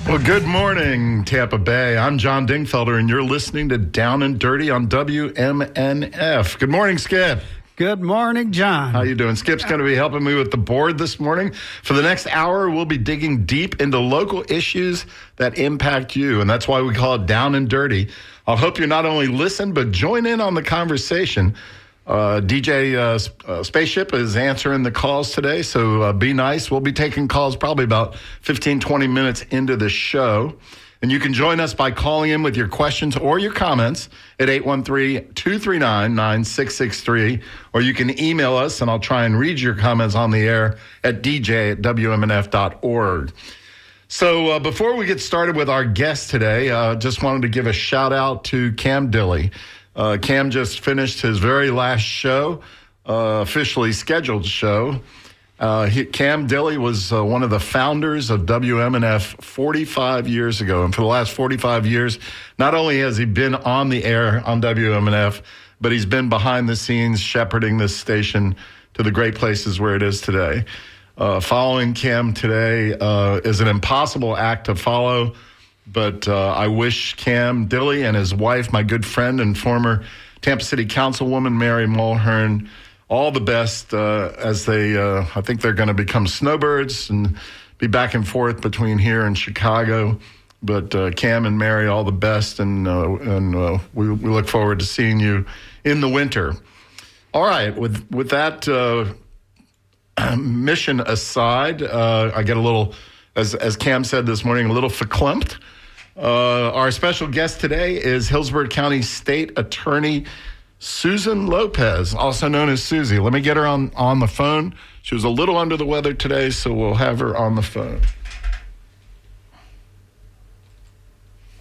Well, good morning, Tampa Bay. I'm John Dingfelder, and you're listening to Down and Dirty on WMNF. Good morning, Skip. Good morning, John. How you doing? Skip's going to be helping me with the board this morning. For the next hour, we'll be digging deep into local issues that impact you, and that's why we call it Down and Dirty. I hope you not only listen, but join in on the conversation. DJ Spaceship is answering the calls today, so be nice. We'll be taking calls probably about 15, 20 minutes into the show. And you can join us by calling in with your questions or your comments at 813-239-9663. Or you can email us, and I'll try and read your comments on the air at dj@wmnf.org. So before we get started with our guest today, just wanted to give a shout out to Cam Dilley. Cam just finished his very last show, officially scheduled show. Cam Dilley was one of the founders of WMNF 45 years ago. And for the last 45 years, not only has he been on the air on WMNF, but he's been behind the scenes shepherding this station to the great places where it is today. Following Cam today is an impossible act to follow. But I wish Cam Dilley and his wife, my good friend and former Tampa City Councilwoman Mary Mulhern, all the best as they, I think they're going to become snowbirds and be back and forth between here and Chicago. But Cam and Mary, all the best, and we look forward to seeing you in the winter. All right, with that mission aside, I get a little, as Cam said this morning, a little verklempt. Our special guest today is Hillsborough County State Attorney Susan Lopez, also known as Susie. Let me get her on the phone. She was a little under the weather today, so we'll have her on the phone.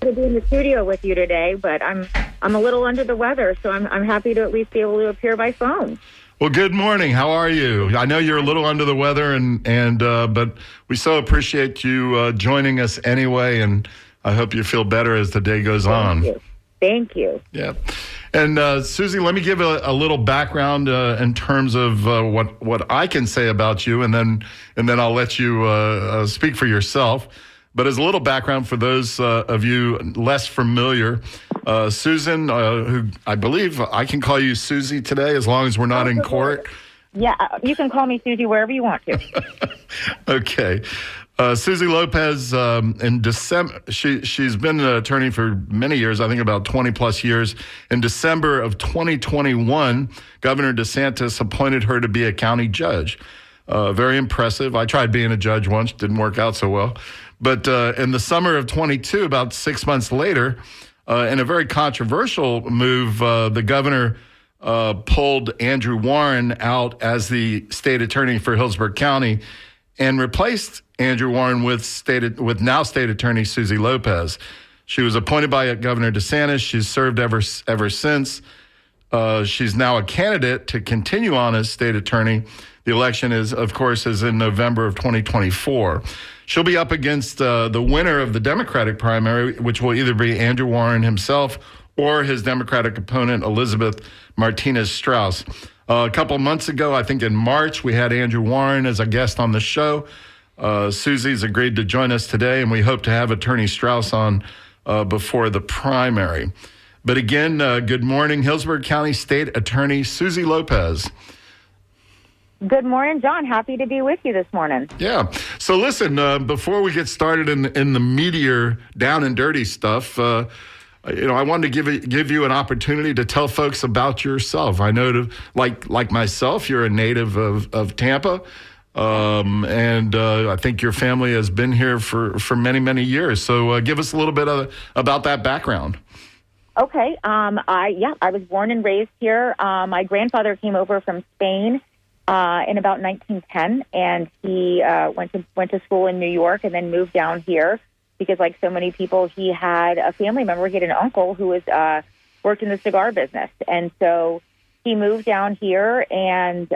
To be in the studio with you today, but I'm a little under the weather, so I'm happy to at least be able to appear by phone. Well, good morning. How are you? I know you're a little under the weather, and but we so appreciate you joining us anyway, and I hope you feel better as the day goes on. Thank you. Yeah. And Susie, let me give a little background in terms of what I can say about you, and then I'll let you speak for yourself. But as a little background for those of you less familiar, Susan, who I believe I can call you Susie today as long as we're not in court. Yeah, you can call me Susie wherever you want to. Okay. Susie Lopez, in December, she's been an attorney for many years, I think about 20 plus years. In December of 2021, Governor DeSantis appointed her to be a county judge. Very impressive. I tried being a judge once, didn't work out so well. But in the summer of 22, about 6 months later, in a very controversial move, the governor pulled Andrew Warren out as the state attorney for Hillsborough County and replaced Andrew Warren with now state attorney Susie Lopez. She was appointed by Governor DeSantis. She's served ever since. She's now a candidate to continue on as state attorney. The election is in November of 2024. She'll be up against the winner of the Democratic primary, which will either be Andrew Warren himself or his Democratic opponent, Elizabeth Martinez-Strauss. A couple of months ago, I think in March, we had Andrew Warren as a guest on the show. Susie's agreed to join us today, and we hope to have Attorney Strauss on before the primary. But again, good morning, Hillsborough County State Attorney Susie Lopez. Good morning, John. Happy to be with you this morning. Yeah. So listen, before we get started in the meatier, down and dirty stuff, I wanted to give you an opportunity to tell folks about yourself. I know, like myself, you're a native of Tampa. And I think your family has been here for many, many years. So give us a little bit about that background. Okay. I was born and raised here. My grandfather came over from Spain in about 1910, and he went to school in New York and then moved down here because, like so many people, he had a family member. He had an uncle who was worked in the cigar business, and so he moved down here. And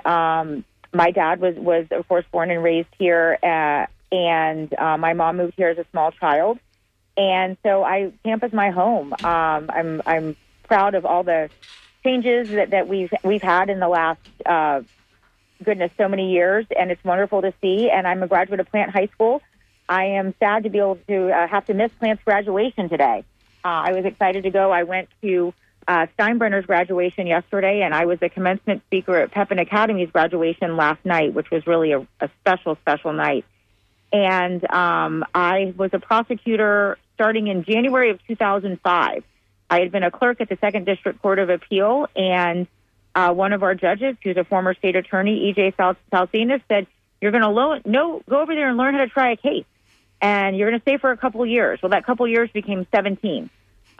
my dad was of course born and raised here, and my mom moved here as a small child. And so Tampa's my home. I'm proud of all the changes that we've had in the last so many years, and it's wonderful to see. And I'm a graduate of Plant High School, I am sad to be able to have to miss Plante's graduation today. I was excited to go. I went to Steinbrenner's graduation yesterday, and I was the commencement speaker at Pepin Academy's graduation last night, which was really a special, special night. And I was a prosecutor starting in January of 2005. I had been a clerk at the Second District Court of Appeal, and one of our judges, who's a former state attorney, E.J. Salsinas, said, "You're going to go over there and learn how to try a case, and you're going to stay for a couple of years." Well, that couple of years became 17.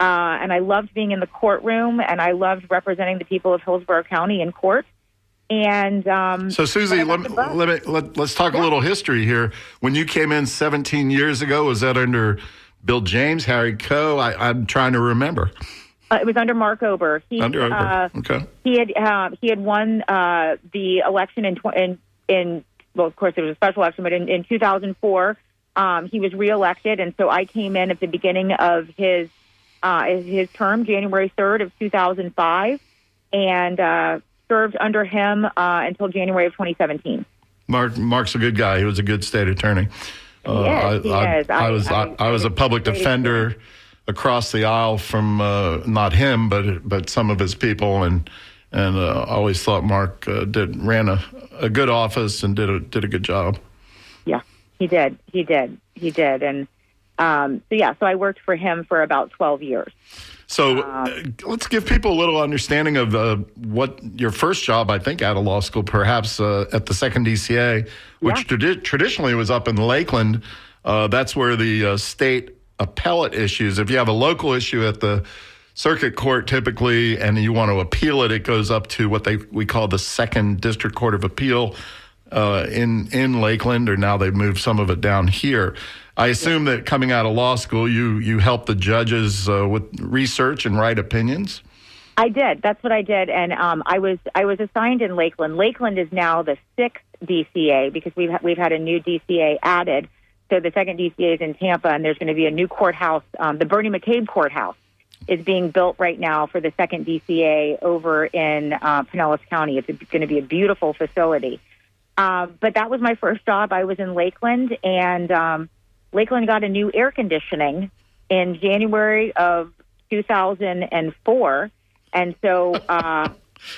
And I loved being in the courtroom, and I loved representing the people of Hillsborough County in court. And so, Susie, let's talk a little history here. When you came in 17 years ago, was that under Bill James, Harry Coe? I'm trying to remember. It was under Mark Ober. Under Ober. Okay. He had won the election in well, of course, it was a special election, but in 2004, he was reelected, and so I came in at the beginning of his term, January 3rd of 2005, and served under him until January of 2017. Mark's a good guy. He was a good state attorney. He is. I was a public defender across the aisle from not him, but some of his people, and always thought Mark ran a good office and did a good job. Yeah, he did, and so I worked for him for about 12 years. So let's give people a little understanding of what your first job, I think, out of law school, perhaps at the Second DCA, which traditionally was up in Lakeland. That's where the state appellate issues, if you have a local issue at the circuit court typically and you want to appeal it, it goes up to what we call the Second District Court of Appeal in Lakeland, or now they've moved some of it down here. I assume that coming out of law school, you help the judges with research and write opinions? I did. That's what I did, and I was assigned in Lakeland. Lakeland is now the 6th DCA because we've had a new DCA added. So the second DCA is in Tampa, and there's going to be a new courthouse. The Bernie McCabe Courthouse is being built right now for the second DCA over in Pinellas County. It's going to be a beautiful facility. But that was my first job. I was in Lakeland, and Lakeland got a new air conditioning in January of 2004. And so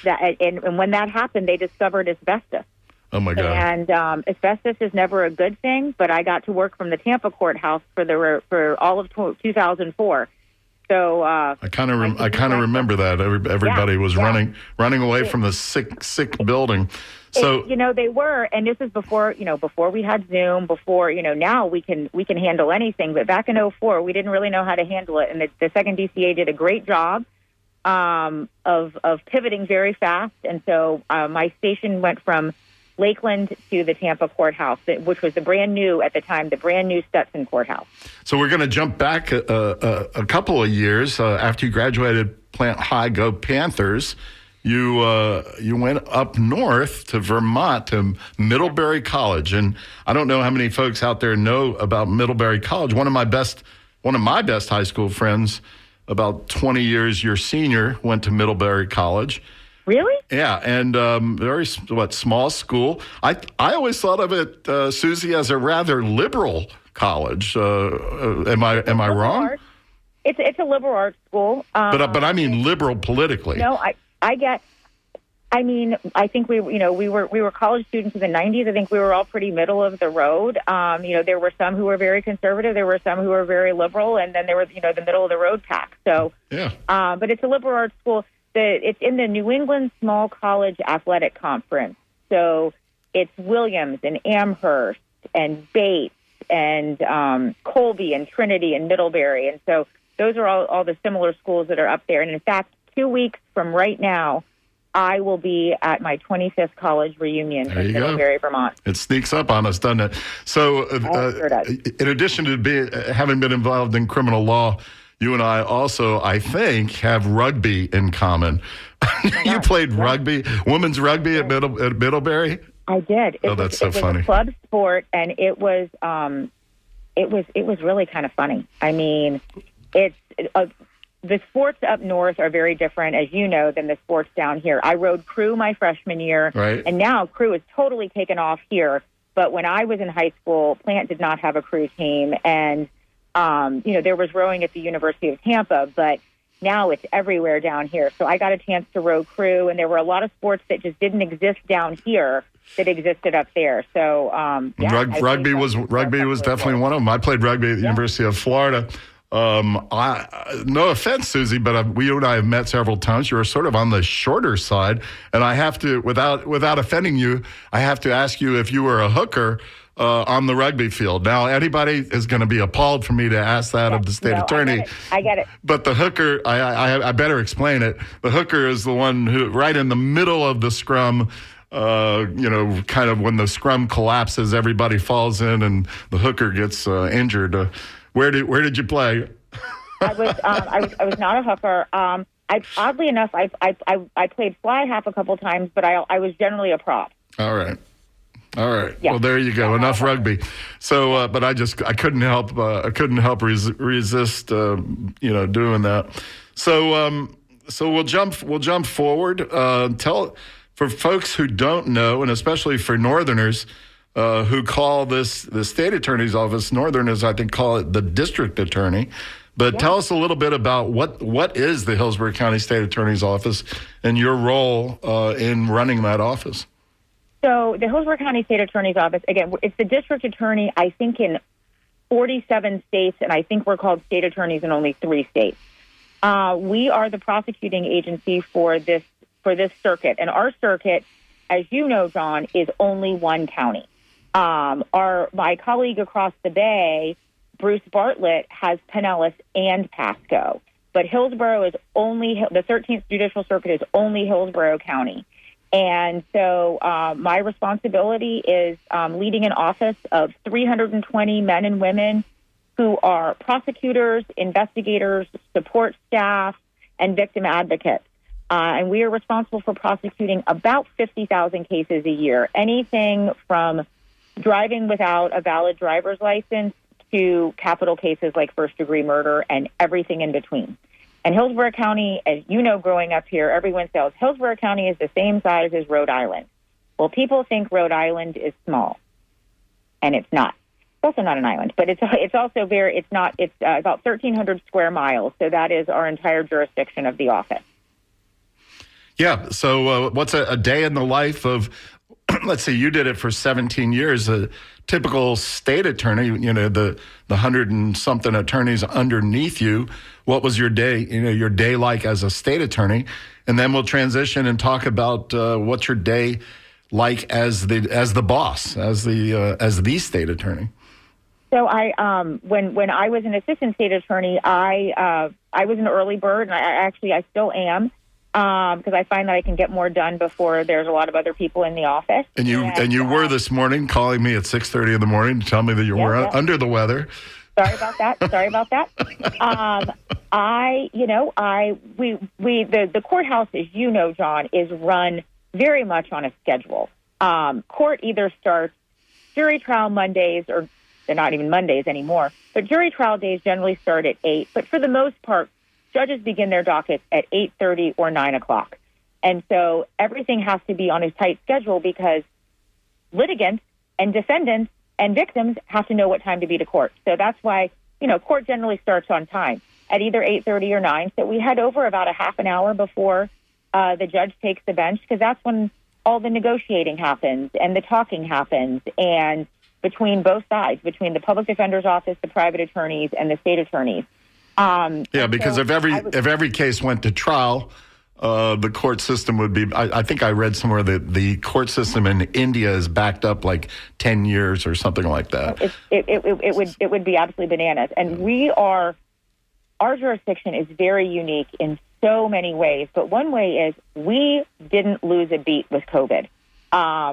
and when that happened, they discovered asbestos. Oh, my God. And asbestos is never a good thing, but I got to work from the Tampa courthouse for all of 2004. So I kind of remember that. Everybody was running away from the sick building. So they were, and this is before we had Zoom. Before now we can handle anything. But back in 2004, we didn't really know how to handle it, and the second DCA did a great job of pivoting very fast. And so my station went from Lakeland to the Tampa courthouse, which was the brand new Stetson courthouse. So we're going to jump back a couple of years after you graduated Plant High. Go Panthers! You went up north to Vermont to Middlebury College, and I don't know how many folks out there know about Middlebury College. One of my best high school friends, about 20 years your senior, went to Middlebury College. Really? Yeah, and very small school. I always thought of it, Susie, as a rather liberal college. Am I wrong? Arts. It's a liberal arts school. But I mean liberal politically. No, I think we were college students in the 90s. I think we were all pretty middle of the road. There were some who were very conservative. There were some who were very liberal, and then there was the middle of the road pack. So yeah. But it's a liberal arts school. It's in the New England Small College Athletic Conference. So it's Williams and Amherst and Bates and Colby and Trinity and Middlebury. And so those are all the similar schools that are up there. And in fact, 2 weeks from right now, I will be at my 25th college reunion in Middlebury, Vermont. It sneaks up on us, doesn't it? So Sure does. In addition to having been involved in criminal law, you and I also, I think, have rugby in common. You played rugby, women's rugby at Middlebury? I did. That's so funny. It was a club sport, and it was really kind of funny. I mean, the sports up north are very different, as you know, than the sports down here. I rode crew my freshman year, right. And now crew is totally taken off here. But when I was in high school, Plant did not have a crew team. And, there was rowing at the University of Tampa, but now it's everywhere down here. So I got a chance to row crew, and there were a lot of sports that just didn't exist down here that existed up there. So, rugby was definitely one of them. I played rugby at the University of Florida. No offense, Susie, but you and I have met several times. You were sort of on the shorter side, and I have to, without offending you, I have to ask you if you were a hooker on the rugby field. Now, anybody is going to be appalled for me to ask that of the state attorney. I get it. But the hooker, I better explain it. The hooker is the one who, right in the middle of the scrum, kind of when the scrum collapses, everybody falls in, and the hooker gets injured. Where did you play? I was not a hooker. Oddly enough, I played fly half a couple times, but I was generally a prop. All right. Yeah. Well, there you go. Enough rugby. So, but I couldn't help resist doing that. So we'll jump forward. Tell for folks who don't know, and especially for Northerners who call the state attorney's office, Northerners I think call it the district attorney. But tell us a little bit about what is the Hillsborough County State Attorney's Office and your role in running that office. So the Hillsborough County State Attorney's Office, again, it's the district attorney, I think, in 47 states, and I think we're called state attorneys in only 3 states. We are the prosecuting agency for this circuit, and our circuit, as you know, John, is only one county. My colleague across the bay, Bruce Bartlett, has Pinellas and Pasco, but Hillsborough is only the 13th Judicial Circuit is only Hillsborough County. And so my responsibility is leading an office of 320 men and women who are prosecutors, investigators, support staff, and victim advocates. And we are responsible for prosecuting about 50,000 cases a year, anything from driving without a valid driver's license to capital cases like first-degree murder and everything in between. And Hillsborough County, as you know, growing up here, everyone says Hillsborough County is the same size as Rhode Island. Well, people think Rhode Island is small, and it's not. It's also not an island, but it's also it's about 1,300 square miles. So that is our entire jurisdiction of the office. Yeah. So what's a day in the life of, let's say you did it for 17 years, a typical state attorney, the 100 and something attorneys underneath you. What was your day like as a state attorney? And then we'll transition and talk about what's your day like as the boss, as the state attorney. So when I was an assistant state attorney, I was an early bird, and I still am. Because I find that I can get more done before there's a lot of other people in the office. And you were this morning calling me at 6:30 in the morning to tell me that you were under the weather. Sorry about that. The courthouse, as you know, John, is run very much on a schedule. Court either starts jury trial Mondays, or they're not even Mondays anymore, but jury trial days generally start at 8. But for the most part, judges begin their dockets at 8:30 or 9 o'clock. And so everything has to be on a tight schedule because litigants and defendants and victims have to know what time to be to court. So that's why, court generally starts on time at either 8:30 or 9. So we head over about a half an hour before the judge takes the bench, because that's when all the negotiating happens and the talking happens, and between both sides, between the public defender's office, the private attorneys, and the state attorneys. Because if every case went to trial, the court system would be, I think I read somewhere that the court system in India is backed up like 10 years or something like that. It would be absolutely bananas. And our jurisdiction is very unique in so many ways. But one way is we didn't lose a beat with COVID.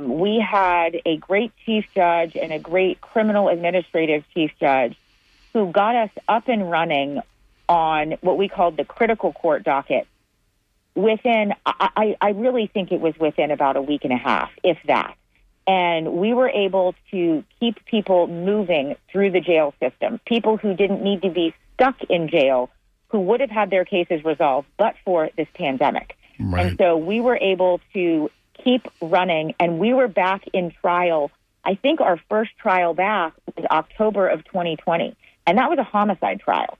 We had a great chief judge and a great criminal administrative chief judge who got us up and running on what we called the critical court docket within, I really think it was within about a week and a half, if that. And we were able to keep people moving through the jail system, people who didn't need to be stuck in jail, who would have had their cases resolved but for this pandemic. Right. And so we were able to keep running, and we were back in trial I think our first trial back was October of 2020, and that was a homicide trial.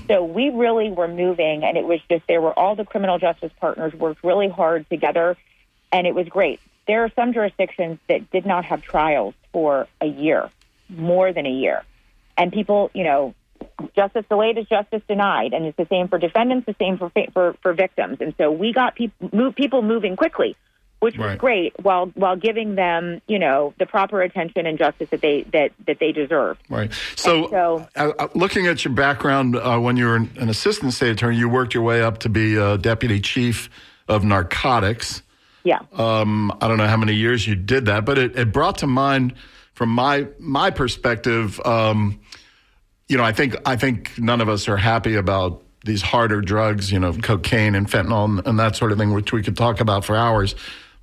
So we really were moving, and it was just all the criminal justice partners worked really hard together, and it was great. There are some jurisdictions that did not have trials for a year, more than a year. And people, justice delayed is justice denied, and it's the same for defendants, the same for victims. And so we got people moving quickly, which was great, while giving them, the proper attention and justice that they deserve. Right. So looking at your background, when you were an assistant state attorney, you worked your way up to be deputy chief of narcotics. Yeah. I don't know how many years you did that, but it brought to mind, from my perspective, I think none of us are happy about these harder drugs, cocaine and fentanyl and that sort of thing, which we could talk about for hours.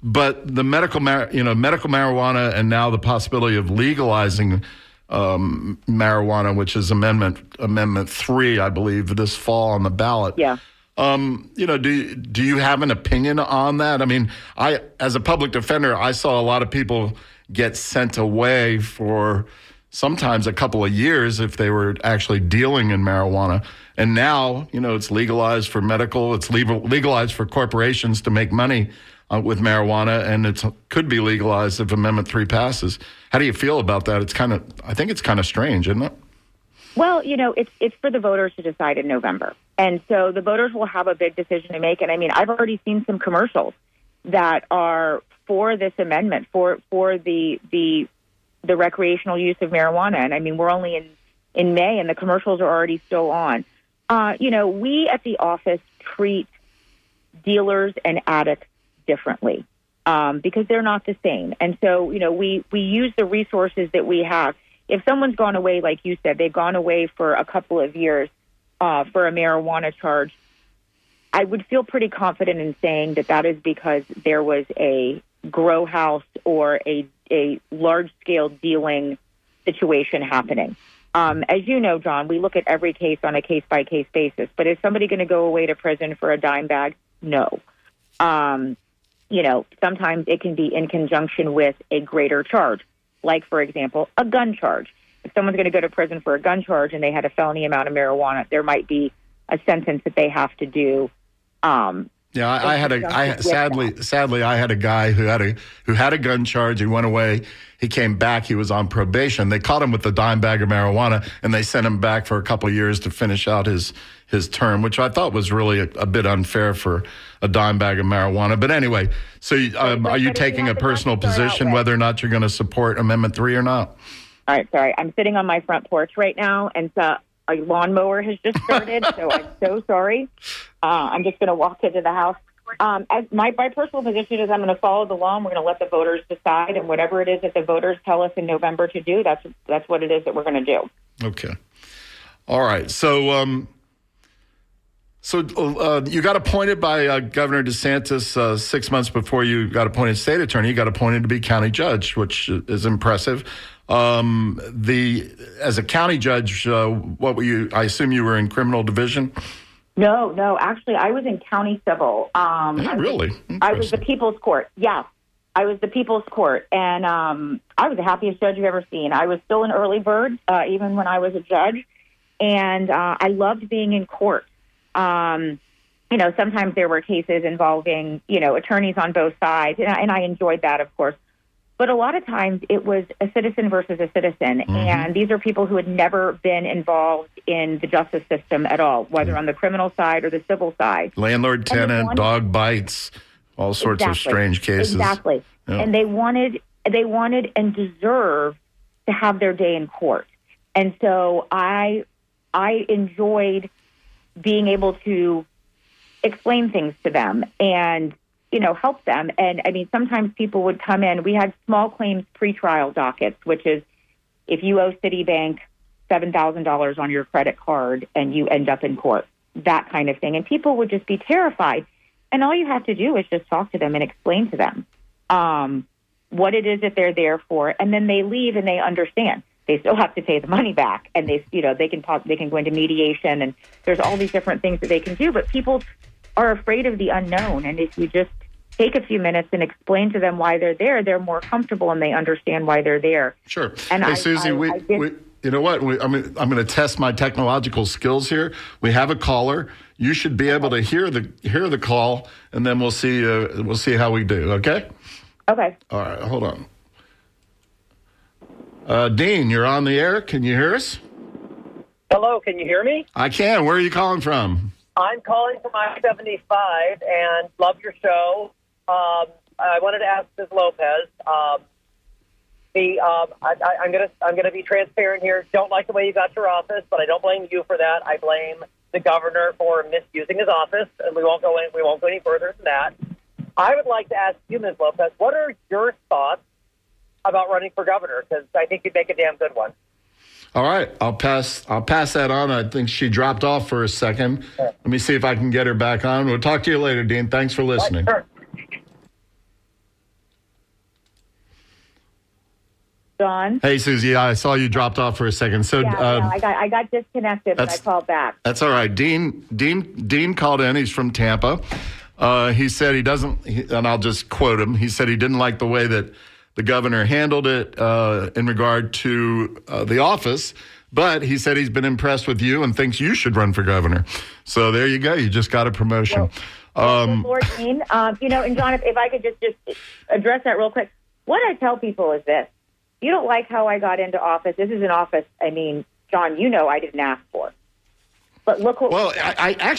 But the medical marijuana, and now the possibility of legalizing marijuana, which is Amendment 3, I believe, this fall on the ballot. Yeah. Do you have an opinion on that? I mean, as a public defender, I saw a lot of people get sent away for sometimes a couple of years if they were actually dealing in marijuana. And now, it's legalized for medical. It's legalized for corporations to make money with marijuana, and it could be legalized if Amendment 3 passes. How do you feel about that? I think it's kind of strange, isn't it? Well, it's for the voters to decide in November. And so the voters will have a big decision to make. And I mean, I've already seen some commercials that are for this amendment, for the recreational use of marijuana. And I mean, we're only in May, and the commercials are already still on. We at the office treat dealers and addicts differently because they're not the same. And so, we use the resources that we have. If someone's gone away, like you said, they've gone away for a couple of years for a marijuana charge, I would feel pretty confident in saying that is because there was a grow house or a large-scale dealing situation happening. As you know, John, we look at every case on a case-by-case basis. But is somebody going to go away to prison for a dime bag? No. Sometimes it can be in conjunction with a greater charge, like, for example, a gun charge. If someone's going to go to prison for a gun charge and they had a felony amount of marijuana, there might be a sentence that they have to do. Sadly, I had a guy who had a gun charge. He went away. He came back. He was on probation. They caught him with a dime bag of marijuana, and they sent him back for a couple of years to finish out his term, which I thought was really a bit unfair for a dime bag of marijuana. But anyway, so are you taking a personal position whether or not you're going to support Amendment 3 or not? All right, sorry. I'm sitting on my front porch right now, and a lawnmower has just started, so I'm so sorry. I'm just going to walk into the house. As my personal position is I'm going to follow the law, and we're going to let the voters decide, and whatever it is that the voters tell us in November to do, that's what it is that we're going to do. Okay. All right. So you got appointed by Governor DeSantis 6 months before you got appointed state attorney. You got appointed to be county judge, which is impressive. As a county judge, what were you? I assume you were in criminal division. No. Actually, I was in county civil. Really? I was the people's court. Yeah, I was the people's court, and I was the happiest judge you've ever seen. I was still an early bird, even when I was a judge, and I loved being in court. Sometimes there were cases involving, attorneys on both sides, and I enjoyed that, of course. But a lot of times it was a citizen versus a citizen, and these are people who had never been involved in the justice system at all, whether on the criminal side or the civil side. Landlord, tenant, dog bites, all sorts of strange cases. Exactly. Yeah. And they wanted and deserved to have their day in court. And so I enjoyed being able to explain things to them and help them. And I mean, sometimes people would come in. We had small claims pretrial dockets, which is if you owe Citibank $7,000 on your credit card and you end up in court, that kind of thing. And people would just be terrified. And all you have to do is just talk to them and explain to them what it is that they're there for. And then they leave and they understand. They still have to pay the money back, and they can go into mediation, and there's all these different things that they can do. But people are afraid of the unknown, and if you just take a few minutes and explain to them why they're there, they're more comfortable and they understand why they're there. Sure. And hey, Susie, you know what? I'm going to test my technological skills here. We have a caller. You should be able to hear the call, and then we'll see how we do. Okay. Okay. All right. Hold on. Dean, you're on the air. Can you hear us? Hello, can you hear me? I can. Where are you calling from? I'm calling from I-75 and love your show. I wanted to ask Ms. Lopez. I'm gonna be transparent here. Don't like the way you got your office, but I don't blame you for that. I blame the governor for misusing his office, and we won't go any further than that. I would like to ask you, Ms. Lopez, what are your thoughts about running for governor? Because I think you'd make a damn good one. All right, I'll pass that on. I think she dropped off for a second. Sure. Let me see if I can get her back on. We'll talk to you later, Dean. Thanks for listening. Sure. John? Hey, Susie, I saw you dropped off for a second. So I got disconnected, but I called back. That's all right. Dean called in. He's from Tampa. He said he doesn't, and I'll just quote him. He said he didn't like the way that the governor handled it in regard to the office, but he said he's been impressed with you and thinks you should run for governor. So there you go. You just got a promotion. Lord Dean, and John, if I could just address that real quick. What I tell people is this. You don't like how I got into office. This is an office, I mean, John, I didn't ask for. But look what... Well, I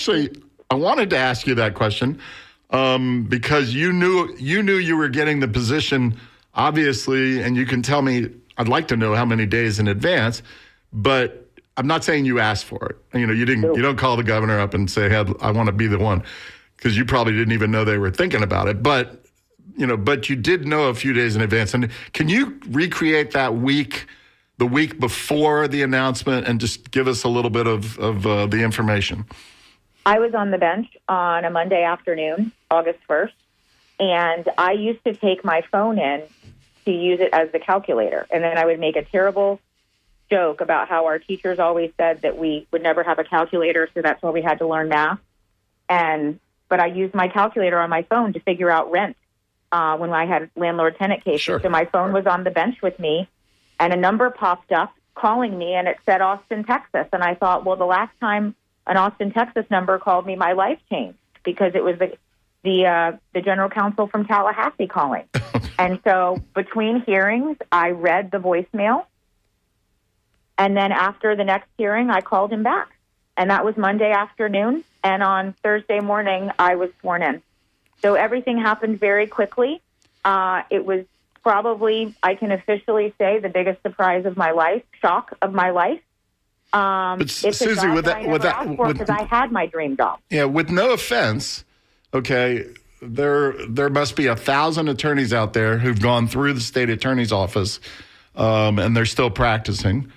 wanted to ask you that question because you knew you were getting the position, obviously, and you can tell me, I'd like to know how many days in advance, but I'm not saying you asked for it. You don't call the governor up and say, hey, I want to be the one, because you probably didn't even know they were thinking about it. But you did know a few days in advance. And can you recreate that the week before the announcement, and just give us a little bit of the information? I was on the bench on a Monday afternoon, August 1st, and I used to take my phone in to use it as the calculator. And then I would make a terrible joke about how our teachers always said that we would never have a calculator, so that's why we had to learn math. But I used my calculator on my phone to figure out rent when I had landlord-tenant cases. Sure. So my phone was on the bench with me, and a number popped up calling me, and it said Austin, Texas. And I thought, well, the last time an Austin, Texas number called me, my life changed, because it was the general counsel from Tallahassee calling. And so between hearings, I read the voicemail, and then after the next hearing, I called him back. And that was Monday afternoon, and on Thursday morning, I was sworn in. So everything happened very quickly. It was probably, I can officially say, the biggest surprise of my life, shock of my life. But it's Susie, because I had my dream job. Yeah, with no offense, okay, there must be 1,000 attorneys out there who've gone through the state attorney's office, and they're still practicing.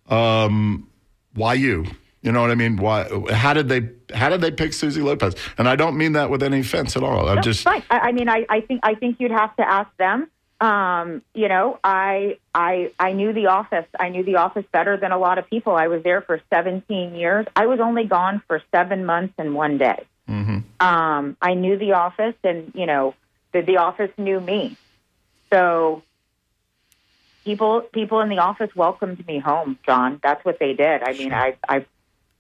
Why you? You know what I mean? Why? How did they pick Susie Lopez? And I don't mean that with any offense at all. Right. I think you'd have to ask them. I knew the office. I knew the office better than a lot of people. I was there for 17 years. I was only gone for 7 months and 1 day. Mm-hmm. I knew the office, and the office knew me. So people in the office welcomed me home, John. That's what they did. I mean,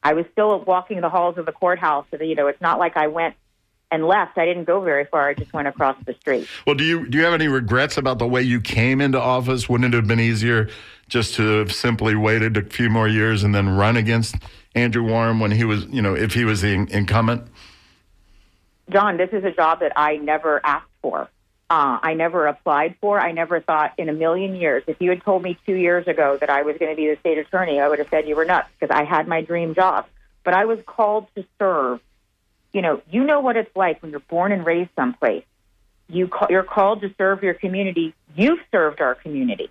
I was still walking the halls of the courthouse. So it's not like I went and left. I didn't go very far. I just went across the street. Well, do you have any regrets about the way you came into office? Wouldn't it have been easier just to have simply waited a few more years and then run against Andrew Warren when he was, if he was the incumbent? John, this is a job that I never asked for. I never applied for. I never thought in a million years, if you had told me 2 years ago that I was going to be the state attorney, I would have said you were nuts, because I had my dream job. But I was called to serve. You know what it's like when you're born and raised someplace. You're called to serve your community. You've served our community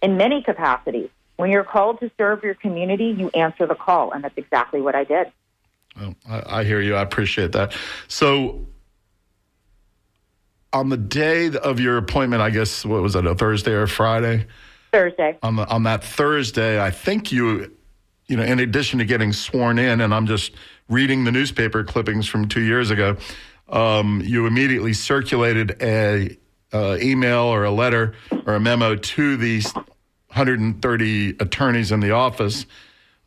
in many capacities. When you're called to serve your community, you answer the call, and that's exactly what I did. Well, I hear you. I appreciate that. So on the day of your appointment, I guess, what was it, a Thursday or Friday? Thursday. On that Thursday, I think you in addition to getting sworn in, and I'm just reading the newspaper clippings from 2 years ago, you immediately circulated a email or a letter or a memo to these 130 attorneys in the office.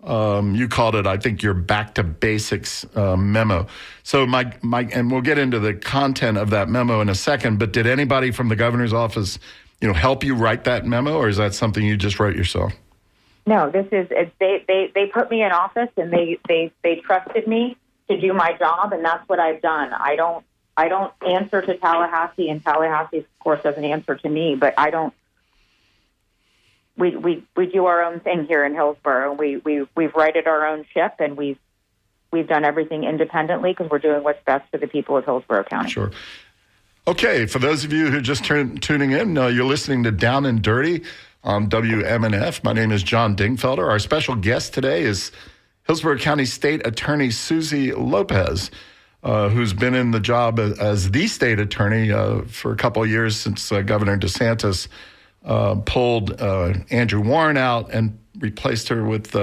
You called it, I think, your back to basics memo. So and we'll get into the content of that memo in a second, but did anybody from the governor's office, help you write that memo, or is that something you just wrote yourself? No, they put me in office, and they trusted me to do my job, and that's what I've done. I don't answer to Tallahassee, and Tallahassee, of course, doesn't answer to me, but I don't. We do our own thing here in Hillsborough. We've righted our own ship, and we've done everything independently because we're doing what's best for the people of Hillsborough County. Sure. Okay, for those of you who are just tuning in, you're listening to Down and Dirty on WMNF. My name is John Dingfelder. Our special guest today is Hillsborough County State Attorney Suzy Lopez, who's been in the job as the state attorney for a couple of years since Governor DeSantis pulled Andrew Warren out and replaced her with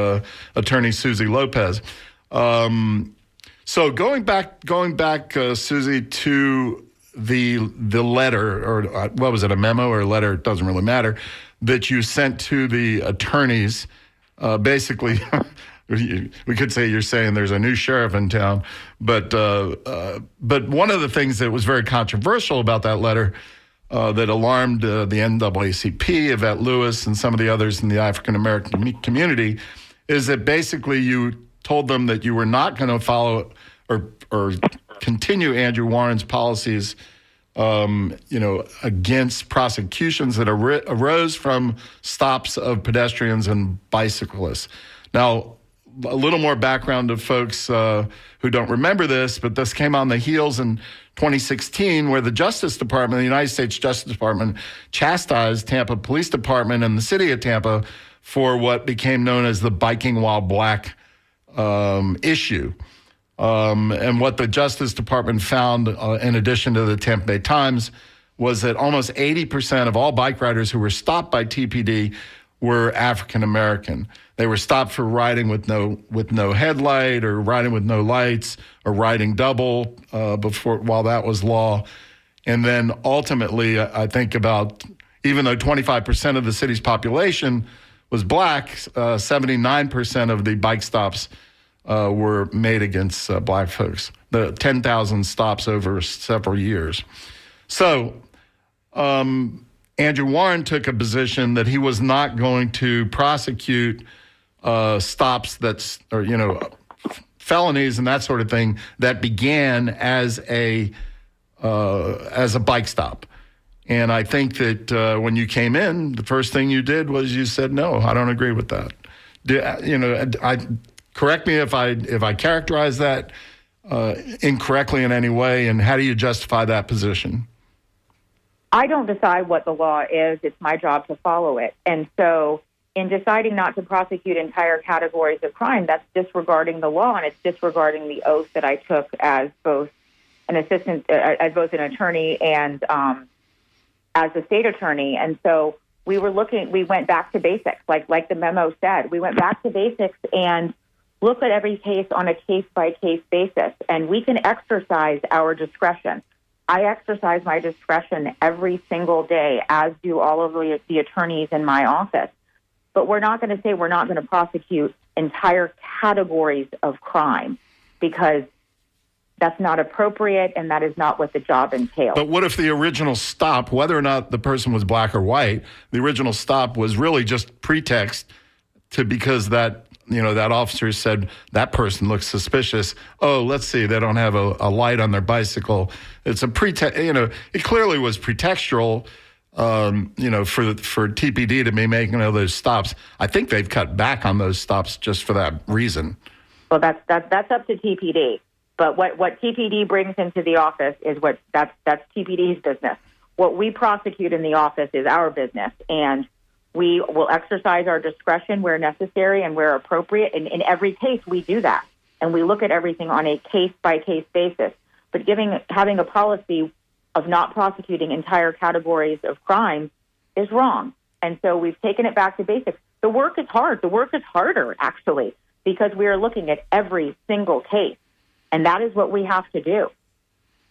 Attorney Suzy Lopez. So going back, Suzy, to the letter, or what was it, a memo or a letter? It doesn't really matter, that you sent to the attorneys. Basically, we could say you're saying there's a new sheriff in town, but one of the things that was very controversial about that letter that alarmed the NAACP, Yvette Lewis, and some of the others in the African-American community is that basically you told them that you were not going to follow or continue Andrew Warren's policies, against prosecutions that arose from stops of pedestrians and bicyclists. Now, a little more background to folks who don't remember this, but this came on the heels in 2016 where the Justice Department, the United States Justice Department, chastised Tampa Police Department and the city of Tampa for what became known as the biking while black issue. And what the Justice Department found, in addition to the Tampa Bay Times, was that almost 80% of all bike riders who were stopped by TPD were African American. They were stopped for riding with no headlight, or riding with no lights, or riding double while that was law. And then ultimately, I think even though 25% of the city's population was black, 79% of the bike stops were made against black folks. The 10,000 stops over several years. So Andrew Warren took a position that he was not going to prosecute stops felonies and that sort of thing that began as a bike stop. And I think that when you came in, the first thing you did was you said, no, I don't agree with that. Correct me if I characterize that incorrectly in any way, and how do you justify that position? I don't decide what the law is. It's my job to follow it. And so in deciding not to prosecute entire categories of crime, that's disregarding the law, and it's disregarding the oath that I took as both an an attorney and as a state attorney. And so we went back to basics, like the memo said. We went back to basics and look at every case on a case-by-case basis, and we can exercise our discretion. I exercise my discretion every single day, as do all of the attorneys in my office. But we're not going to say we're not going to prosecute entire categories of crime, because that's not appropriate, and that is not what the job entails. But what if the original stop, whether or not the person was black or white, the original stop was really just pretext because that officer said that person looks suspicious. Oh, let's see, they don't have a light on their bicycle. It's a pretext. It clearly was pretextual. For TPD to be making all those stops. I think they've cut back on those stops just for that reason. Well, that's up to TPD. But what TPD brings into the office is that's TPD's business. What we prosecute in the office is our business, and we will exercise our discretion where necessary and where appropriate. And in every case, we do that, and we look at everything on a case-by-case basis. But having a policy of not prosecuting entire categories of crime is wrong. And so we've taken it back to basics. The work is hard. The work is harder, actually, because we are looking at every single case, and that is what we have to do.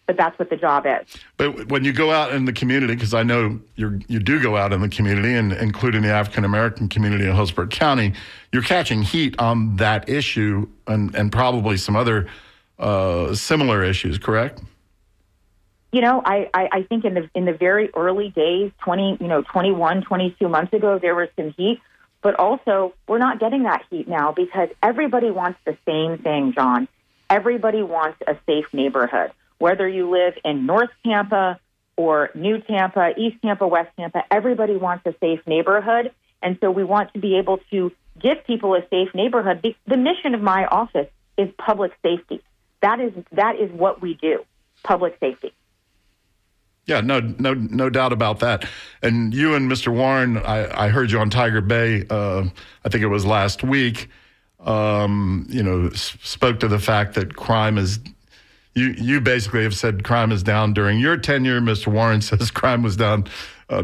but that's what the job is. But when you go out in the community, because I know you do go out in the community, and including the African American community in Hillsborough County, you're catching heat on that issue and probably some other similar issues, correct? I think in the very early days, 21, 22 months ago, there was some heat, but also we're not getting that heat now because everybody wants the same thing, John. Everybody wants a safe neighborhood. Whether you live in North Tampa or New Tampa, East Tampa, West Tampa, everybody wants a safe neighborhood. And so we want to be able to give people a safe neighborhood. The mission of my office is public safety. That is what we do, public safety. Yeah, no doubt about that. And you and Mr. Warren, I heard you on Tiger Bay, I think it was last week, spoke to the fact that crime is, you basically have said crime is down during your tenure. Mr. Warren says crime was down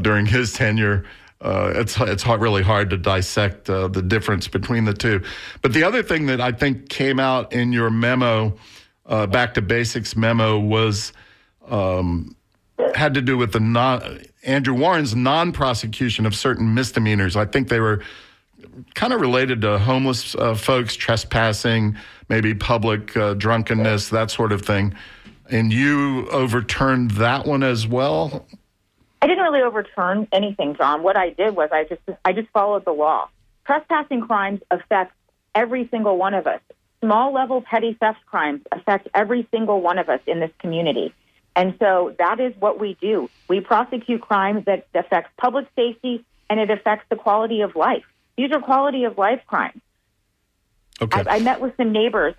during his tenure. It's really hard to dissect the difference between the two. But the other thing that I think came out in your memo, Back to Basics memo, was had to do with Andrew Warren's non-prosecution of certain misdemeanors. I think they were kind of related to homeless folks, trespassing, maybe public drunkenness, that sort of thing. And you overturned that one as well? I didn't really overturn anything, John. What I did was I just followed the law. Trespassing crimes affect every single one of us. Small-level petty theft crimes affect every single one of us in this community. And so that is what we do. We prosecute crimes that affect public safety, and it affects the quality of life. These are quality of life crimes. Okay. I met with some neighbors.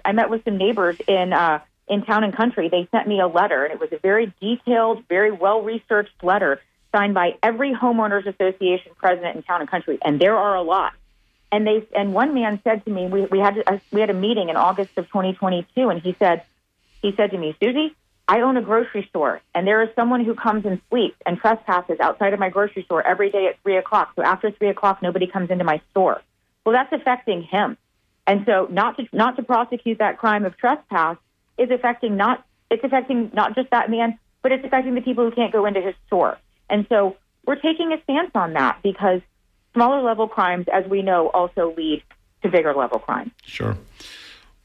in Town and Country. They sent me a letter, and it was a very detailed, very well-researched letter signed by every homeowners association president in Town and Country, and there are a lot. And one man said to me, we had a meeting in August of 2022, and he said to me, Susie, I own a grocery store, and there is someone who comes and sleeps and trespasses outside of my grocery store every day at 3 o'clock. So after 3 o'clock, nobody comes into my store. Well, that's affecting him. And so not to prosecute that crime of trespass is affecting not just that man, but it's affecting the people who can't go into his store. And so we're taking a stance on that because smaller level crimes, as we know, also lead to bigger level crimes. Sure.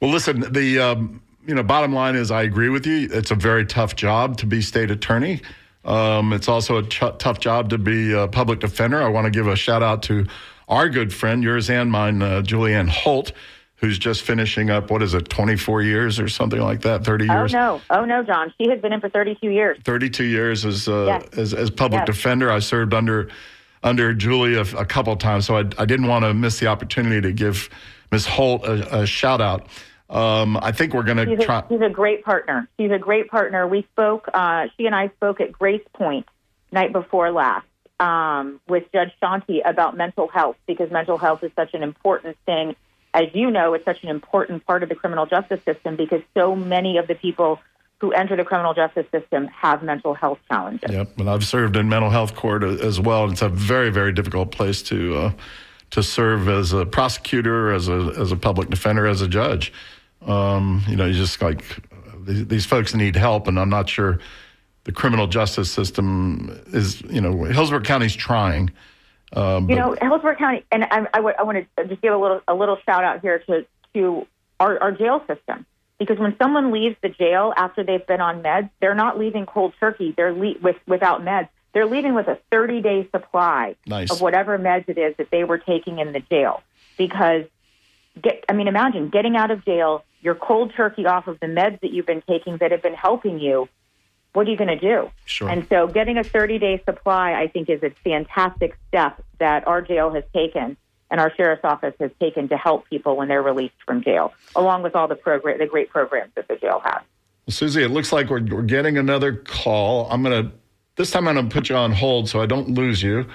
Well, listen, the bottom line is I agree with you. It's a very tough job to be state attorney. It's also a tough job to be a public defender. I want to give a shout out to our good friend, yours and mine, Julianne Holt, who's just finishing up, 24 years or something like that, 30 years? Oh, no, John. She has been in for 32 years. 32 years as Yes. public Yes. defender. I served under Julia a couple of times, so I didn't want to miss the opportunity to give Ms. Holt a shout out. I think we're going to try. She's a great partner. She's a great partner. We spoke, she and I spoke at Grace Point night before last with Judge Shanti about mental health, because mental health is such an important thing. As you know, it's such an important part of the criminal justice system because so many of the people who enter the criminal justice system have mental health challenges. Yep, and I've served in mental health court as well. And it's a very, very difficult place to serve as a prosecutor, as a public defender, as a judge. You just these folks need help, and I'm not sure the criminal justice system is. Hillsborough County's trying. Hillsborough County, and I want to just give a little shout out here to our jail system, because when someone leaves the jail after they've been on meds, they're not leaving cold turkey. They're without meds. They're leaving with a 30-day supply of whatever meds it is that they were taking in the jail. Because, imagine getting out of jail, you're cold turkey off of the meds that you've been taking that have been helping you. What are you going to do? Sure. And so getting a 30-day supply, I think, is a fantastic step that our jail has taken and our sheriff's office has taken to help people when they're released from jail, along with all the great programs that the jail has. Well, Susie, it looks like we're getting another call. This time I'm going to put you on hold so I don't lose you.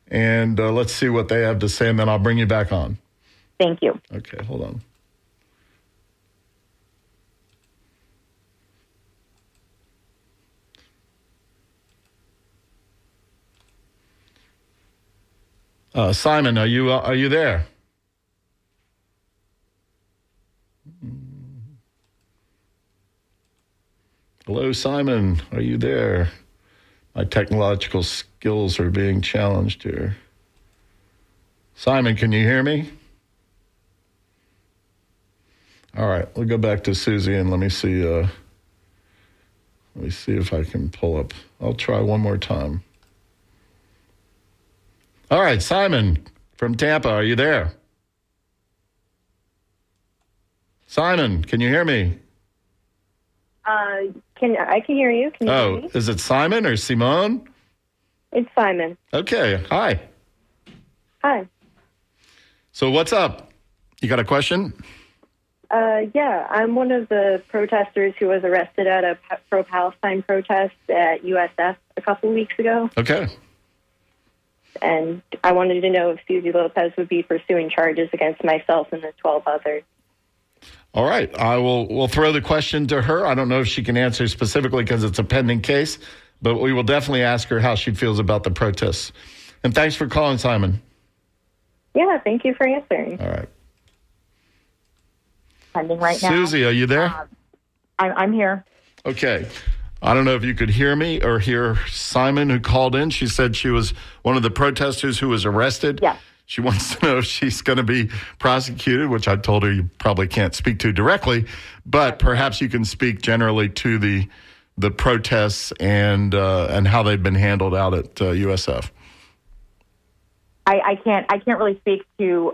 And let's see what they have to say, and then I'll bring you back on. Thank you. Okay, hold on. Simon, are you there? Hello, Simon. Are you there? My technological skills are being challenged here. Simon, can you hear me? All right, we'll go back to Susie and let me see if I can pull up. I'll try one more time. All right, Simon from Tampa, are you there? Simon, can you hear me? I can hear you. Can you hear me? Is it Simon or Simone? It's Simon. Okay, hi. Hi. So what's up? You got a question? Yeah, I'm one of the protesters who was arrested at a pro-Palestine protest at USF a couple weeks ago. Okay. And I wanted to know if Susie Lopez would be pursuing charges against myself and the 12 others. All right. We'll throw the question to her. I don't know if she can answer specifically because it's a pending case, but we will definitely ask her how she feels about the protests. And thanks for calling, Simon. Yeah, thank you for answering. All right. Pending right now. Susie, are you there? I'm here. Okay. I don't know if you could hear me or hear Simon who called in. She said she was one of the protesters who was arrested. Yes. She wants to know if she's going to be prosecuted, which I told her you probably can't speak to directly, but perhaps you can speak generally to the protests and how they've been handled out at USF. I can't really speak to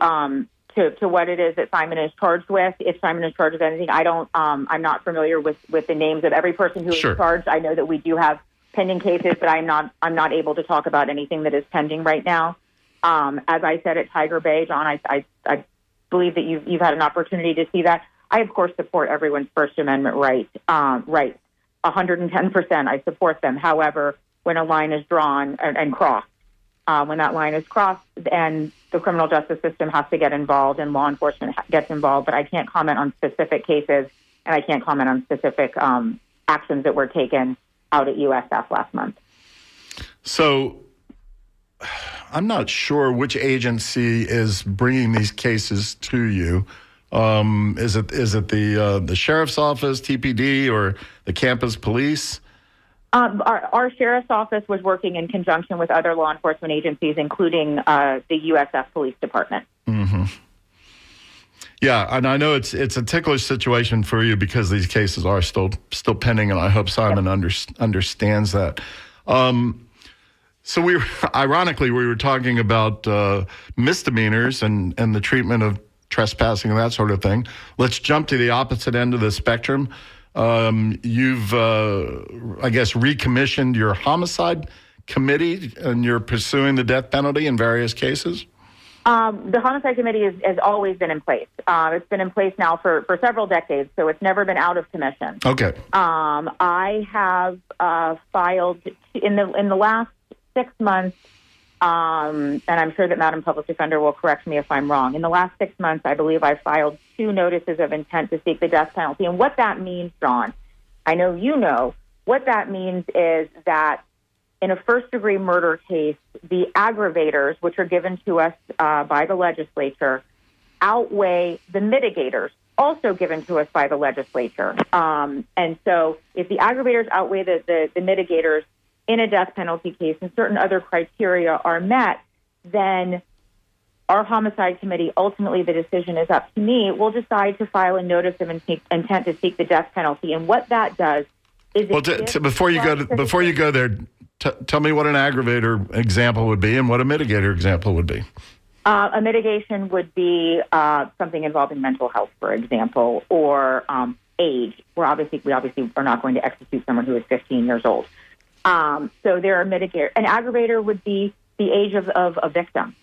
what it is that Simon is charged with. If Simon is charged with anything, I'm not familiar with the names of every person who is charged. I know that we do have pending cases, but I'm not able to talk about anything that is pending right now. As I said at Tiger Bay, John, I believe that you've had an opportunity to see that. I, of course, support everyone's First Amendment rights. 110%. I support them. However, when a line is drawn and crossed, when that line is crossed, and the criminal justice system has to get involved and law enforcement gets involved, but I can't comment on specific cases and I can't comment on specific actions that were taken out at USF last month. So I'm not sure which agency is bringing these cases to you. Is it the sheriff's office, TPD, or the campus police? Our sheriff's office was working in conjunction with other law enforcement agencies, including the USF Police Department. Mm-hmm. Yeah, and I know it's a ticklish situation for you because these cases are still pending, and I hope Simon understands that. So we were talking about misdemeanors and the treatment of trespassing and that sort of thing. Let's jump to the opposite end of the spectrum. You've, I guess, recommissioned your homicide committee, and you're pursuing the death penalty in various cases? The homicide committee has always been in place. It's been in place now for several decades, so it's never been out of commission. Okay. I have filed in the last 6 months, and I'm sure that Madam Public Defender will correct me if I'm wrong. In the last 6 months, I believe I filed 2 notices of intent to seek the death penalty. And what that means, John, I know you know, what that means is that in a first-degree murder case, the aggravators, which are given to us by the legislature, outweigh the mitigators, also given to us by the legislature. And so if the aggravators outweigh the mitigators in a death penalty case and certain other criteria are met, then our homicide committee, ultimately the decision is up to me, will decide to file a notice of intent to seek the death penalty. And what that does is... Well, before you go there, tell me what an aggravator example would be and what a mitigator example would be. A mitigation would be something involving mental health, for example, or age. We obviously are not going to execute someone who is 15 years old. So there are mitigators. An aggravator would be the age of a victim.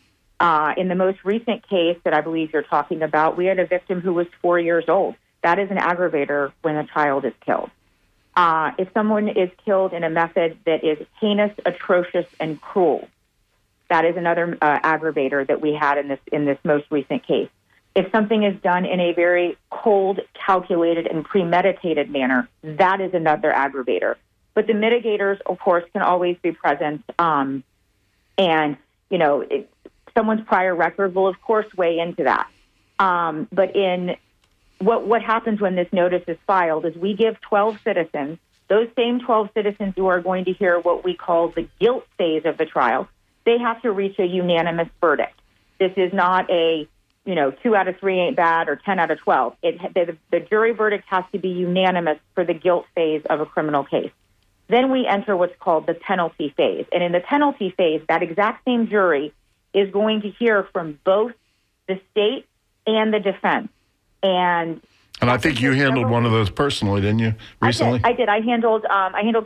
In the most recent case that I believe you're talking about, we had a victim who was 4 years old. That is an aggravator when a child is killed. If someone is killed in a method that is heinous, atrocious, and cruel, that is another aggravator that we had in this most recent case. If something is done in a very cold, calculated, and premeditated manner, that is another aggravator. But the mitigators, of course, can always be present. And, someone's prior record will, of course, weigh into that. But in what happens when this notice is filed is we give 12 citizens those same 12 citizens who are going to hear what we call the guilt phase of the trial, they have to reach a unanimous verdict. This is not a, 2 out of 3 ain't bad or 10 out of 12. The jury verdict has to be unanimous for the guilt phase of a criminal case. Then we enter what's called the penalty phase. And in the penalty phase, that exact same jury is going to hear from both the state and the defense. And I think you handled one of those personally, didn't you, recently? I did. I handled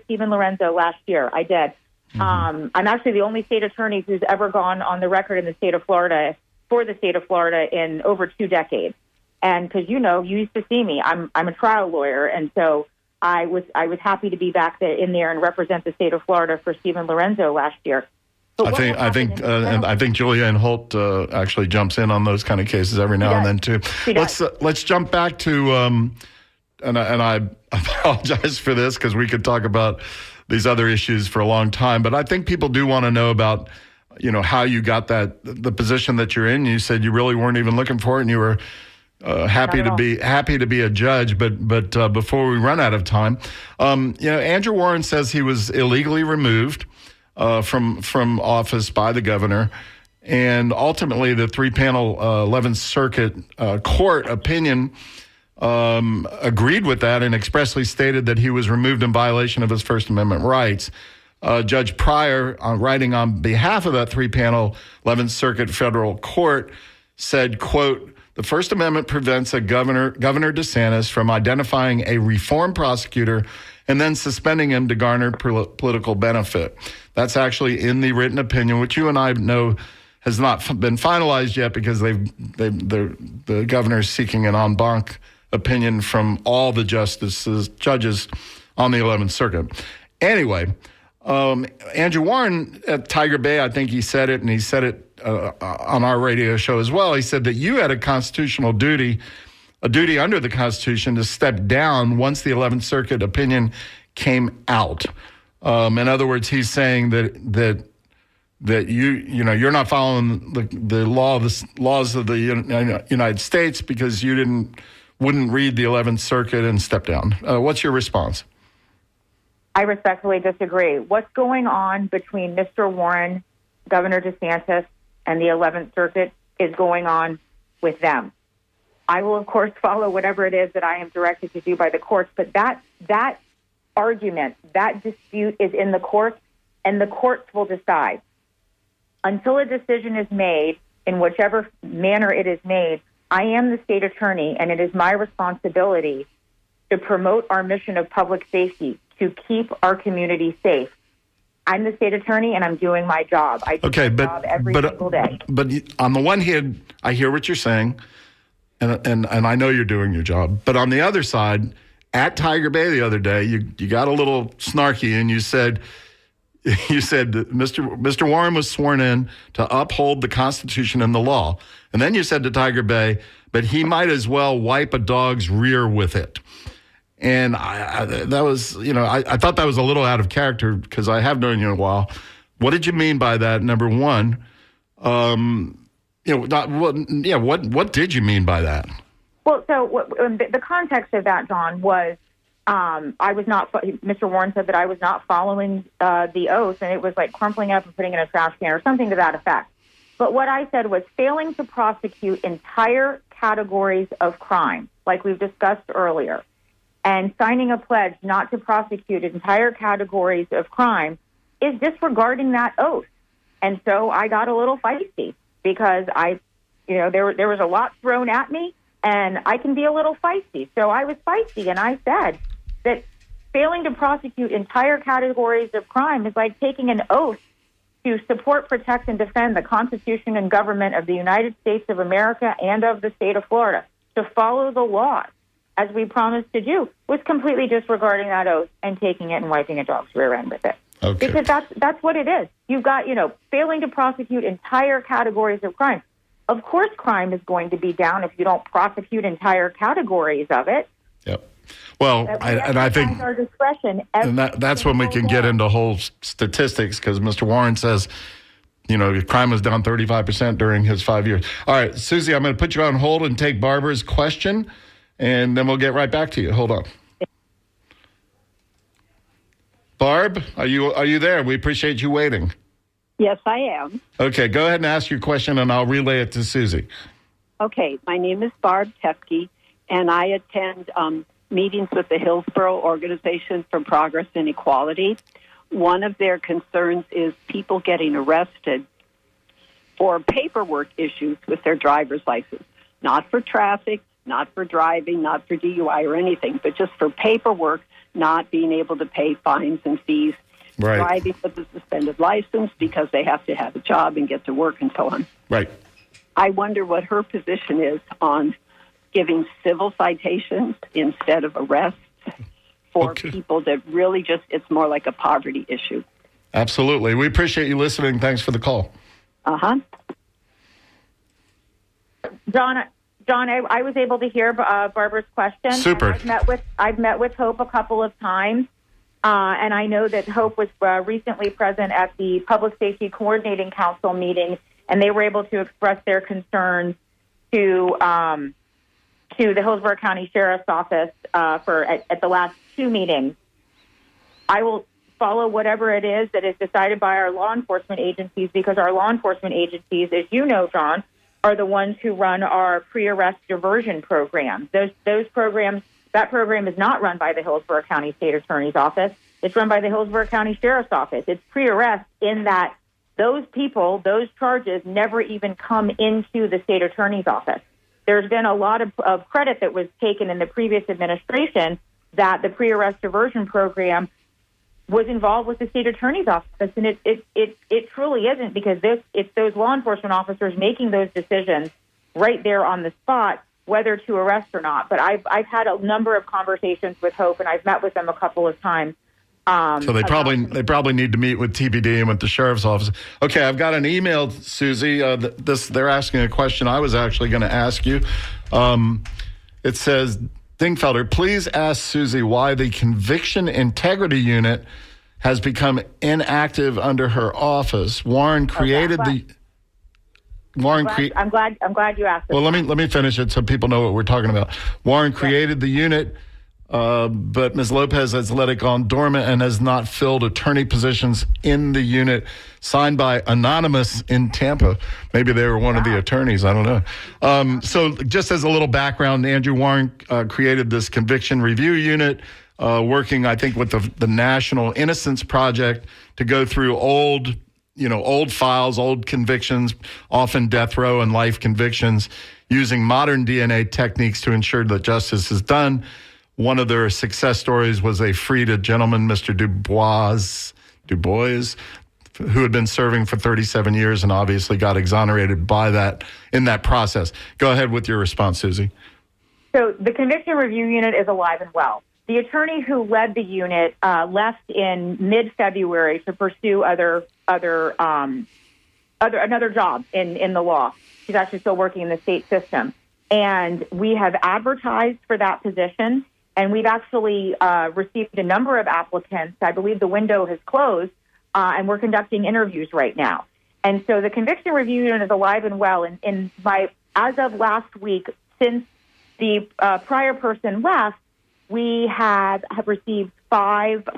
Stephen Lorenzo last year. I did. I'm actually the only state attorney who's ever gone on the record in the state of Florida for the state of Florida in over 2 decades. And because you used to see me, I'm a trial lawyer, and so I was happy to be back there in there and represent the state of Florida for Stephen Lorenzo last year. I think Julianne Holt actually jumps in on those kind of cases every now and then too. Let's jump back to and I apologize for this because we could talk about these other issues for a long time, but I think people do want to know about how you got the position that you're in. You said you really weren't even looking for it, and you were happy to be a judge. But before we run out of time, Andrew Warren says he was illegally removed from office by the governor, and ultimately the 3-panel 11th Circuit court opinion agreed with that and expressly stated that he was removed in violation of his First Amendment rights. Judge Pryor, writing on behalf of that 3-panel 11th Circuit federal court, said, quote, "The First Amendment prevents Governor DeSantis from identifying a reform prosecutor and then suspending him to garner political benefit." That's actually in the written opinion, which you and I know has not been finalized yet because the governor is seeking an en banc opinion from all the judges on the 11th Circuit. Anyway, Andrew Warren at Tiger Bay, I think he said it, and he said it on our radio show as well. He said that you had a constitutional duty, a duty under the Constitution to step down once the 11th Circuit opinion came out. In other words, he's saying that you're not following the laws of the United States because you wouldn't read the 11th Circuit and step down. What's your response? I respectfully disagree. What's going on between Mr. Warren, Governor DeSantis, and the 11th Circuit is going on with them. I will, of course, follow whatever it is that I am directed to do by the courts, but that argument, that dispute is in the courts, and the courts will decide. Until a decision is made, in whichever manner it is made, I am the state attorney, and it is my responsibility to promote our mission of public safety, to keep our community safe. I'm the state attorney, and I'm doing my job. I do my job every single day. But on the one hand, I hear what you're saying, and I know you're doing your job. But on the other side, at Tiger Bay the other day, you got a little snarky, and you said that Mr. Warren was sworn in to uphold the Constitution and the law. And then you said to Tiger Bay, but he might as well wipe a dog's rear with it. And I thought that was a little out of character because I have known you a while. What did you mean by that? Number one, what did you mean by that? Well, so the context of that, John, was I was not. Mr. Warren said that I was not following the oath, and it was like crumpling up and putting in a trash can or something to that effect. But what I said was failing to prosecute entire categories of crime, like we've discussed earlier, and signing a pledge not to prosecute entire categories of crime is disregarding that oath. And so I got a little feisty because there was a lot thrown at me, and I can be a little feisty. So I was feisty, and I said that failing to prosecute entire categories of crime is like taking an oath to support, protect, and defend the Constitution and government of the United States of America and of the state of Florida, to follow the laws, as we promised to do, was completely disregarding that oath and taking it and wiping a dog's rear end with it. Okay. Because that's what it is. You've got, failing to prosecute entire categories of crime. Of course, crime is going to be down if you don't prosecute entire categories of it. Yep. Well, I think our discretion. And that's when we can get into whole statistics, because Mr. Warren says, crime was down 35% during his 5 years. All right, Susie, I'm going to put you on hold and take Barbara's question, and then we'll get right back to you. Hold on. Barb, are you there? We appreciate you waiting. Yes, I am. Okay, go ahead and ask your question, and I'll relay it to Susie. Okay, my name is Barb Tepke, and I attend meetings with the Hillsborough Organization for Progress and Equality. One of their concerns is people getting arrested for paperwork issues with their driver's license, not for traffic, not for driving, not for DUI or anything, but just for paperwork, not being able to pay fines and fees, Right. driving with a suspended license because they have to have a job and get to work and so on. Right. I wonder what her position is on giving civil citations instead of arrests for people that really just, it's more like a poverty issue. Absolutely. We appreciate you listening. Thanks for the call. Uh-huh. John, I was able to hear Barbara's question. Super. I've met with Hope a couple of times, and I know that Hope was recently present at the Public Safety Coordinating Council meeting, and they were able to express their concerns to the Hillsborough County Sheriff's Office at the last two meetings. I will follow whatever it is that is decided by our law enforcement agencies, because our law enforcement agencies, as you know, John, are the ones who run our pre-arrest diversion programs. Those programs, that program is not run by the Hillsborough County State Attorney's Office. It's run by the Hillsborough County Sheriff's Office. It's pre-arrest in that those people, those charges never even come into the State Attorney's Office. There's been a lot of credit that was taken in the previous administration that the pre-arrest diversion program was involved with the State Attorney's Office, and it truly isn't, because it's those law enforcement officers making those decisions right there on the spot whether to arrest or not. But I've had a number of conversations with Hope, and I've met with them a couple of times. So they probably need to meet with TPD and with the sheriff's office. Okay, I've got an email, Susie. They're asking a question I was actually going to ask you. It says, Dingfelder, please ask Susie why the Conviction Integrity Unit has become inactive under her office. Warren created I'm glad you asked. Well, let me finish it so people know what we're talking about. Warren created the unit, but Ms. Lopez has let it go on dormant and has not filled attorney positions in the unit, signed by Anonymous in Tampa. Maybe they were one of the attorneys. I don't know. So just as a little background, Andrew Warren created this conviction review unit, working, I think, with the National Innocence Project to go through old files, old convictions, often death row and life convictions, using modern DNA techniques to ensure that justice is done. One of their success stories was a freed gentleman, Mr. Dubois, who had been serving for 37 years and obviously got exonerated by that in that process. Go ahead with your response, Susie. So the Conviction Review Unit is alive and well. The attorney who led the unit left in mid-February to pursue another job in the law. She's actually still working in the state system. And we have advertised for that position, and we've actually received a number of applicants. I believe the window has closed, and we're conducting interviews right now. And so the Conviction Review Unit is alive and well. And as of last week, since the prior person left, we have received 5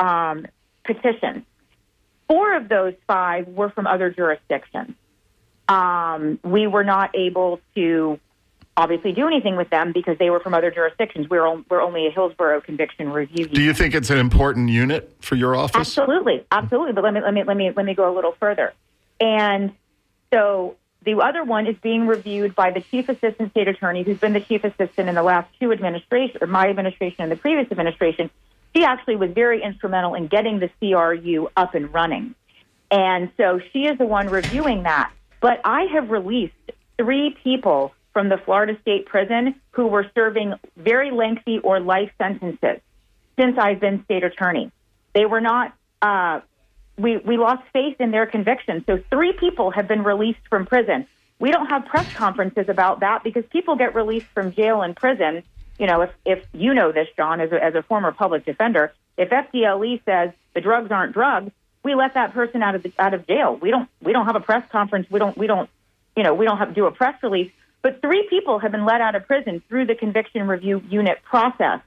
petitions. 4 of those 5 were from other jurisdictions. We were not able to obviously do anything with them because they were from other jurisdictions. We're only a Hillsborough Conviction Review Unit. Do you think it's an important unit for your office? Absolutely. But let me go a little further. And so the other one is being reviewed by the Chief Assistant State Attorney, who's been the Chief Assistant in the last 2 administrations, or my administration and the previous administration. She actually was very instrumental in getting the CRU up and running. And so she is the one reviewing that. But I have released 3 people from the Florida State Prison who were serving very lengthy or life sentences since I've been state attorney. They were not, we lost faith in their convictions. So 3 people have been released from prison. We don't have press conferences about that because people get released from jail and prison. You know, if you know this, John, as a former public defender, if FDLE says the drugs aren't drugs, we let that person out of jail. We don't have a press conference. We don't have to do a press release. But 3 people have been let out of prison through the Conviction Review Unit process.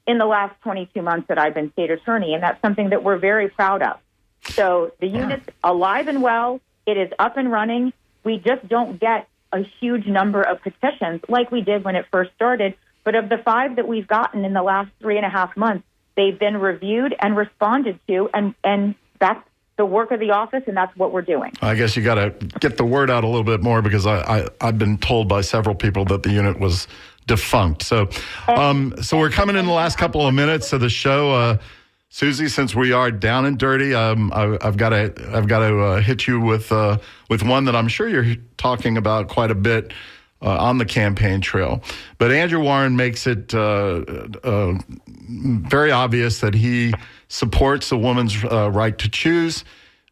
in the last 22 months that I've been state attorney, and that's something that we're very proud of. So the unit's alive and well. It is up and running. We just don't get a huge number of petitions like we did when it first started. But of the 5 that we've gotten in the last 3.5 months, they've been reviewed and responded to, and that's the work of the office, and that's what we're doing. I guess you got to get the word out a little bit more, because I've been told by several people that the unit was defunct. So we're coming in the last couple of minutes of the show. Susie, since we are down and dirty, I've got to hit you with one that I'm sure you're talking about quite a bit on the campaign trail. But Andrew Warren makes it very obvious that he supports a woman's right to choose,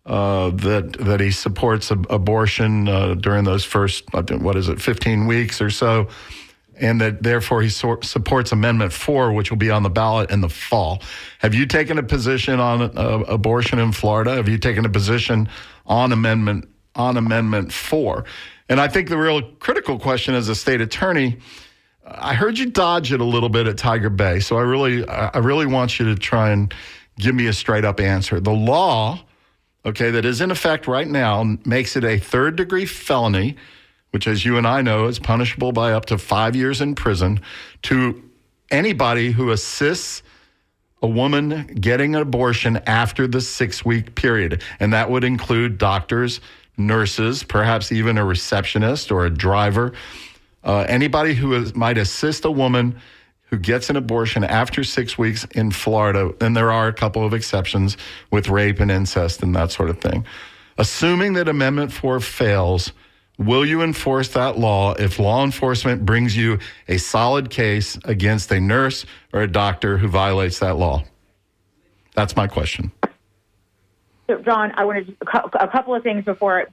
that he supports abortion during those first, 15 weeks or so, and that therefore he supports Amendment 4, which will be on the ballot in the fall. Have you taken a position on abortion in Florida? Have you taken a position on Amendment 4? And I think the real critical question as a state attorney, I heard you dodge it a little bit at Tiger Bay, so I really want you to try and give me a straight up answer. The law, that is in effect right now makes it a third-degree felony, which, as you and I know, is punishable by up to 5 years in prison, to anybody who assists a woman getting an abortion after the 6-week period. And that would include doctors, nurses, perhaps even a receptionist or a driver, anybody who might assist a woman who gets an abortion after 6 weeks in Florida. And there are a couple of exceptions with rape and incest and that sort of thing. Assuming that Amendment 4 fails, will you enforce that law if law enforcement brings you a solid case against a nurse or a doctor who violates that law? That's my question. So, John, I want to a couple of things before,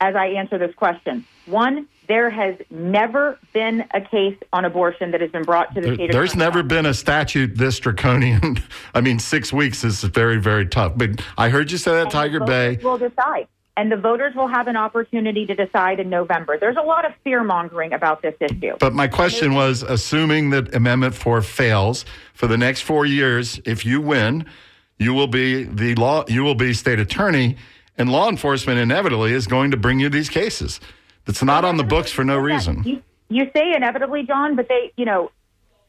as I answer this question. One, there has never been a case on abortion that has been brought to the state. There's never been a statute this draconian. 6 weeks is very, very tough. But I heard you say that, Tiger Bay. Will decide. And the voters will have an opportunity to decide in November. There's a lot of fear-mongering about this issue. But my question was, assuming that Amendment 4 fails, for the next 4 years, if you win, you will be state attorney, and law enforcement inevitably is going to bring you these cases. It's not on the books for no reason. You say inevitably, John, but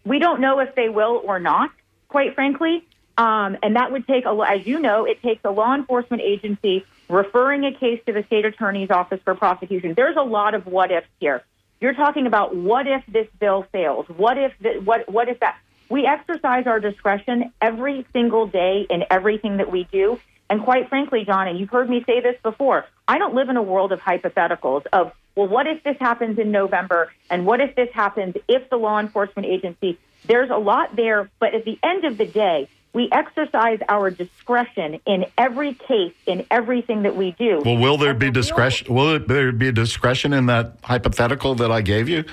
we don't know if they will or not, quite frankly. And that would take, as you know, it takes a law enforcement agency referring a case to the state attorney's office for prosecution. There's a lot of what ifs here. You're talking about what if this bill fails? What if that? We exercise our discretion every single day in everything that we do. And quite frankly, John, and you've heard me say this before, I don't live in a world of hypotheticals of, well, what if this happens in November? And what if this happens if the law enforcement agency? There's a lot there. But at the end of the day, we exercise our discretion in every case, in everything that we do. Well, will there be discretion? Will there be discretion in that hypothetical that I gave you?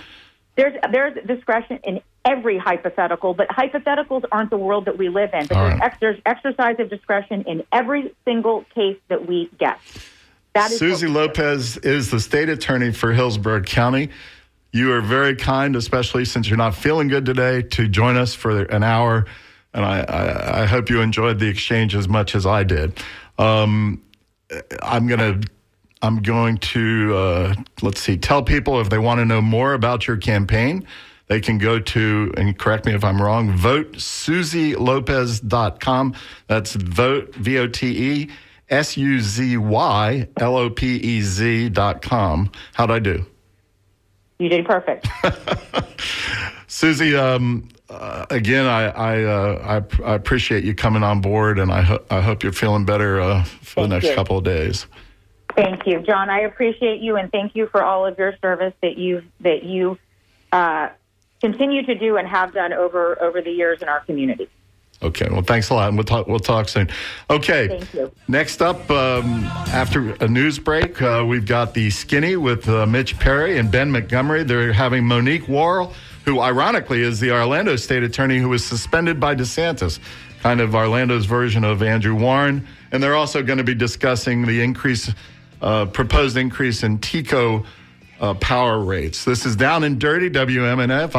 There's discretion in every hypothetical, but hypotheticals aren't the world that we live in. But there's exercise of discretion in every single case that we get. That is Susie Lopez is the state attorney for Hillsborough County. You are very kind, especially since you're not feeling good today, to join us for an hour. And I hope you enjoyed the exchange as much as I did. I'm going to tell people if they want to know more about your campaign, they can go to, and correct me if I'm wrong, VoteSuzieLopez.com. That's vote, VoteSuzylopez.com. How'd I do? You did perfect. Susie, again, I appreciate you coming on board, and I hope you're feeling better for the next couple of days. Thank you, John. I appreciate you, and thank you for all of your service that you continue to do and have done over the years in our community. Okay. Well, thanks a lot, and we'll talk soon. Okay. Thank you. Next up, after a news break, we've got the Skinny with Mitch Perry and Ben Montgomery. They're having Monique Worrell, who ironically is the Orlando state attorney who was suspended by DeSantis, kind of Orlando's version of Andrew Warren. And they're also going to be discussing the proposed increase in TECO power rates. This is Down and Dirty, WMNF. I'm